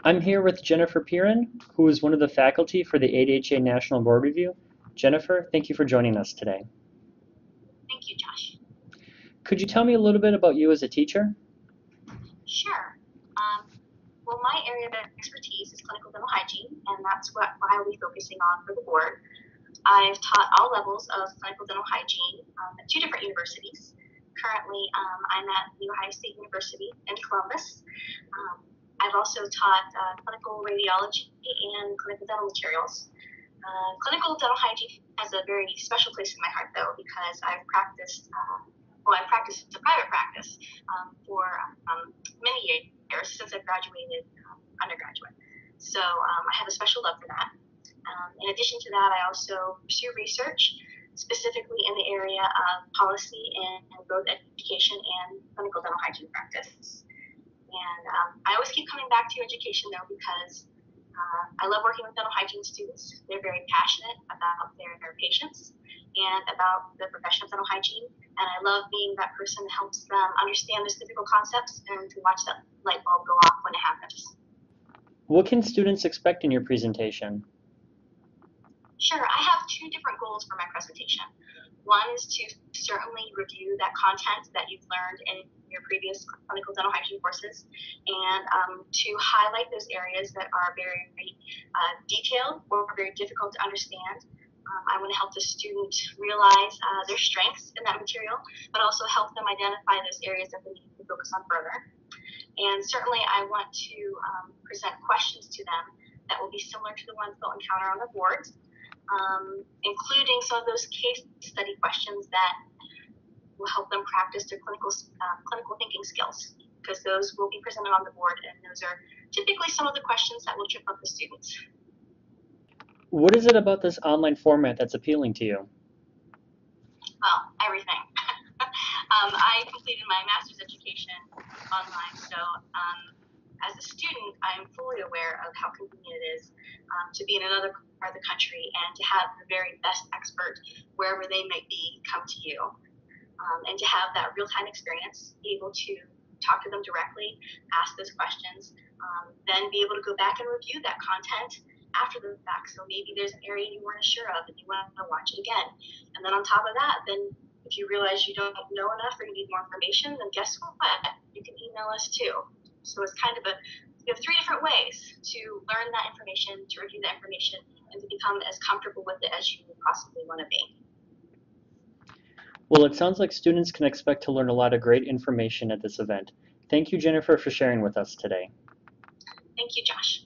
I'm here with Jennifer Pieren, who is one of the faculty for the ADHA National Board Review. Jennifer, thank you for joining us today. Thank you, Josh. Could you tell me a little bit about you as a teacher? Sure. Well, my area of expertise is clinical dental hygiene, and that's what I'll be focusing on for the board. I've taught all levels of clinical dental hygiene at two different universities. Currently, I'm at The Ohio State University in Columbus. I've also taught clinical radiology and clinical dental materials. Clinical dental hygiene has a very special place in my heart, though, because I've practiced, I practiced a private practice for many years since I graduated undergraduate. So I have a special love for that. In addition to that, I also pursue research, specifically in the area of policy and both education and clinical dental hygiene practice. And I always keep coming back to education, though, because I love working with dental hygiene students. They're very passionate about their patients and about the profession of dental hygiene. And I love being that person that helps them understand those difficult concepts and to watch that light bulb go off when it happens. What can students expect in your presentation? Sure, I have two different goals for my presentation. One is to certainly review that content that you've learned in your previous clinical dental hygiene courses and to highlight those areas that are very detailed or very difficult to understand. I want to help the student realize their strengths in that material, but also help them identify those areas that they need to focus on further. And certainly I want to present questions to them that will be similar to the ones they'll encounter on the boards, including some of those case study questions that will help them practice their clinical thinking skills, because those will be presented on the board, and those are typically some of the questions that will trip up the students. What is it about this online format that's appealing to you? Well, everything. I completed my master's education online, so as a student, I'm fully aware of how convenient it is to be in another part of the country and to have the very best expert, wherever they may be, come to you. And to have that real-time experience, be able to talk to them directly, ask those questions, then be able to go back and review that content after the fact. So maybe there's an area you weren't sure of and you want to watch it again. And then on top of that, then if you realize you don't know enough or you need more information, then guess what? You can email us too. So it's kind of you have three different ways to learn that information, to review that information, and to become as comfortable with it as you possibly want to be. Well, it sounds like students can expect to learn a lot of great information at this event. Thank you, Jennifer, for sharing with us today. Thank you, Josh.